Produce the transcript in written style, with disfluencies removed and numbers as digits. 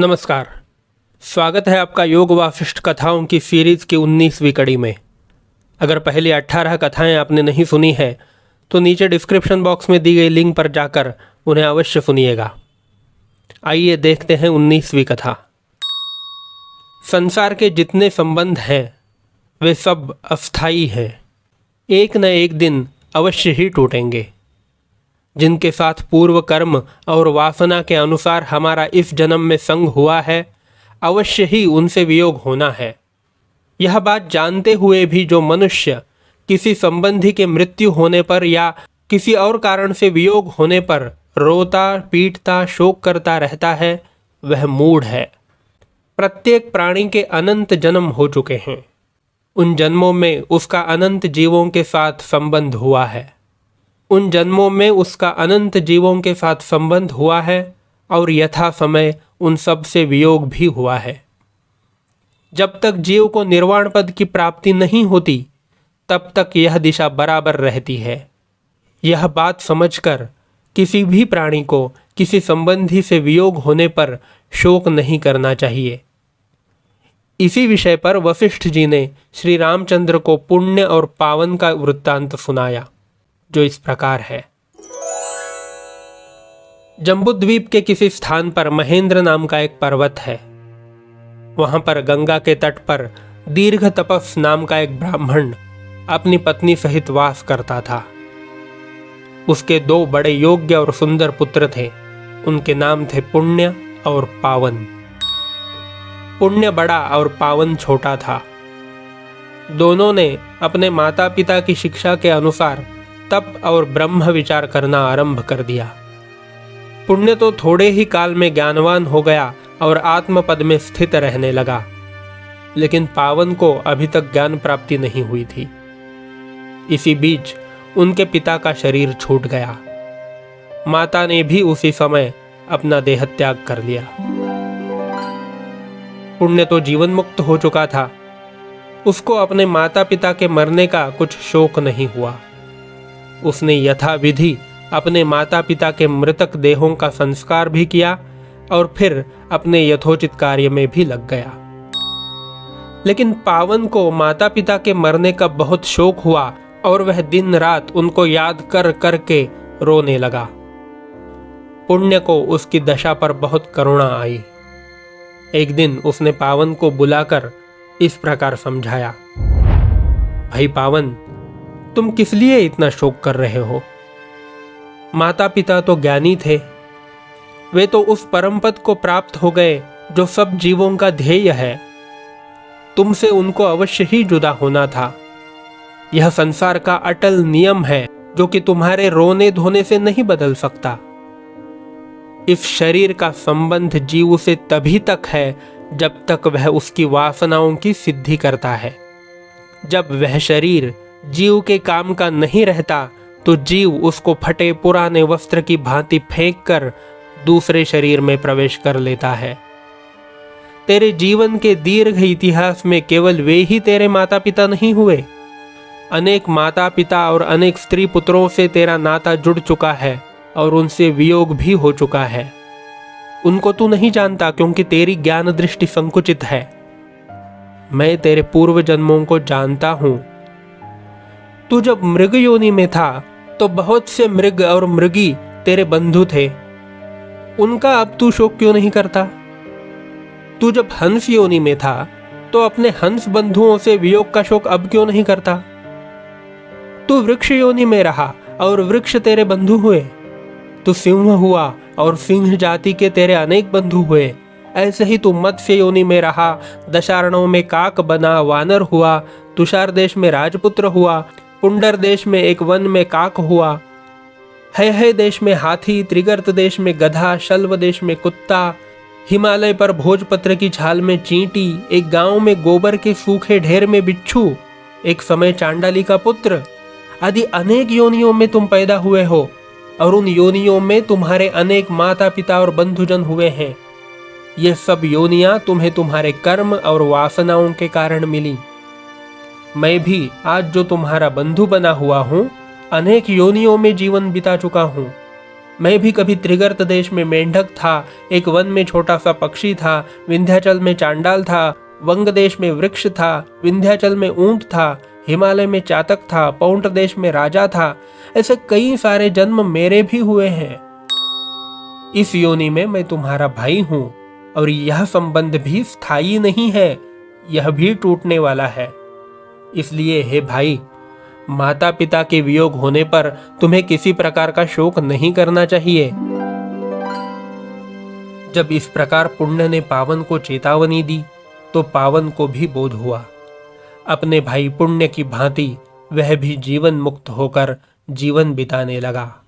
नमस्कार। स्वागत है आपका योग वासिष्ठ कथाओं की सीरीज की 19वीं कड़ी में। अगर पहली 18 कथाएं आपने नहीं सुनी है तो नीचे डिस्क्रिप्शन बॉक्स में दी गई लिंक पर जाकर उन्हें अवश्य सुनिएगा। आइए देखते हैं 19वीं कथा। संसार के जितने संबंध हैं वे सब अस्थायी हैं, एक न एक दिन अवश्य ही टूटेंगे। जिनके साथ पूर्व कर्म और वासना के अनुसार हमारा इस जन्म में संग हुआ है, अवश्य ही उनसे वियोग होना है। यह बात जानते हुए भी जो मनुष्य किसी संबंधी के मृत्यु होने पर या किसी और कारण से वियोग होने पर रोता पीटता शोक करता रहता है, वह मूढ़ है। प्रत्येक प्राणी के अनंत जन्म हो चुके हैं। उन जन्मों में उसका अनंत जीवों के साथ संबंध हुआ है। उन जन्मों में उसका अनंत जीवों के साथ संबंध हुआ है और यथा समय उन सब से वियोग भी हुआ है। जब तक जीव को निर्वाण पद की प्राप्ति नहीं होती, तब तक यह दिशा बराबर रहती है। यह बात समझकर किसी भी प्राणी को किसी संबंधी से वियोग होने पर शोक नहीं करना चाहिए। इसी विषय पर वशिष्ठ जी ने श्री रामचंद्र को पुण्य और पावन का वृत्तांत सुनाया, जो इस प्रकार है। जम्बूद्वीप के किसी स्थान पर महेंद्र नाम का एक पर्वत है। वहां पर गंगा के तट पर दीर्घ तपस नाम का एक ब्राह्मण अपनी पत्नी सहित वास करता था। उसके 2 बड़े योग्य और सुंदर पुत्र थे। उनके नाम थे पुण्य और पावन। पुण्य बड़ा और पावन छोटा था। दोनों ने अपने माता पिता की शिक्षा के अनुसार तप और ब्रह्म विचार करना आरंभ कर दिया। पुण्य तो थोड़े ही काल में ज्ञानवान हो गया और आत्मपद में स्थित रहने लगा, लेकिन पावन को अभी तक ज्ञान प्राप्ति नहीं हुई थी। इसी बीच उनके पिता का शरीर छूट गया। माता ने भी उसी समय अपना देह त्याग कर लिया। पुण्य तो जीवन मुक्त हो चुका था। उसको अपने माता पिता के मरने का कुछ शोक नहीं हुआ। उसने यथा विधि अपने माता पिता के मृतक देहों का संस्कार भी किया और फिर अपने यथोचित कार्य में भी लग गया। लेकिन पावन को माता पिता के मरने का बहुत शोक हुआ और वह दिन रात उनको याद कर करके रोने लगा। पुण्य को उसकी दशा पर बहुत करुणा आई। एक दिन उसने पावन को बुलाकर इस प्रकार समझाया, भाई पावन, तुम किस लिए इतना शोक कर रहे हो? माता पिता तो ज्ञानी थे। वे तो उस परम पद को प्राप्त हो गए जो सब जीवों का ध्येय है। तुमसे उनको अवश्य ही जुदा होना था। यह संसार का अटल नियम है जो कि तुम्हारे रोने धोने से नहीं बदल सकता। इस शरीर का संबंध जीव से तभी तक है जब तक वह उसकी वासनाओं की सिद्धि करता है। जब वह शरीर जीव के काम का नहीं रहता तो जीव उसको फटे पुराने वस्त्र की भांति फेंक कर दूसरे शरीर में प्रवेश कर लेता है। तेरे जीवन के दीर्घ इतिहास में केवल वे ही तेरे माता पिता नहीं हुए। अनेक माता पिता और अनेक स्त्री पुत्रों से तेरा नाता जुड़ चुका है और उनसे वियोग भी हो चुका है। उनको तू नहीं जानता क्योंकि तेरी ज्ञान दृष्टि संकुचित है। मैं तेरे पूर्व जन्मों को जानता हूं। तू जब मृग योनि में था तो बहुत से मृग और मृगी तेरे बंधु थे। उनका अब तू शोक क्यों नहीं करता? तू जब हंस योनि में था तो अपने हंस बंधुओं से वियोग का शोक अब क्यों नहीं करता? तू वृक्ष योनि में रहा और वृक्ष तेरे बंधु हुए। तू सिंह हुआ और सिंह जाति के तेरे अनेक बंधु हुए। ऐसे ही तू मत्स्य योनि में रहा, दशारणों में काक बना, वानर हुआ, तुषार देश में राजपुत्र हुआ, पुंडर देश में एक वन में काक हुआ, है देश में हाथी, त्रिगर्त देश में गधा, शल्व देश में कुत्ता, हिमालय पर भोजपत्र की छाल में चींटी, एक गांव में गोबर के सूखे ढेर में बिच्छू, एक समय चांडाली का पुत्र आदि अनेक योनियों में तुम पैदा हुए हो और उन योनियों में तुम्हारे अनेक माता पिता और बंधुजन हुए हैं। ये सब योनियां तुम्हें तुम्हारे कर्म और वासनाओं के कारण मिली। मैं भी आज जो तुम्हारा बंधु बना हुआ हूं, अनेक योनियों में जीवन बिता चुका हूं। मैं भी कभी त्रिगर्त देश में मेंढक था, एक वन में छोटा सा पक्षी था, विंध्याचल में चांडाल था, वंग देश में वृक्ष था, विंध्याचल में ऊंट था, हिमालय में चातक था, पौंट देश में राजा था। ऐसे कई सारे जन्म मेरे भी हुए हैं। इस योनि में मैं तुम्हारा भाई हूं और यह संबंध भी स्थायी नहीं है, यह भी टूटने वाला है। इसलिए हे भाई, माता पिता के वियोग होने पर तुम्हें किसी प्रकार का शोक नहीं करना चाहिए। जब इस प्रकार पुण्य ने पावन को चेतावनी दी तो पावन को भी बोध हुआ। अपने भाई पुण्य की भांति वह भी जीवन मुक्त होकर जीवन बिताने लगा।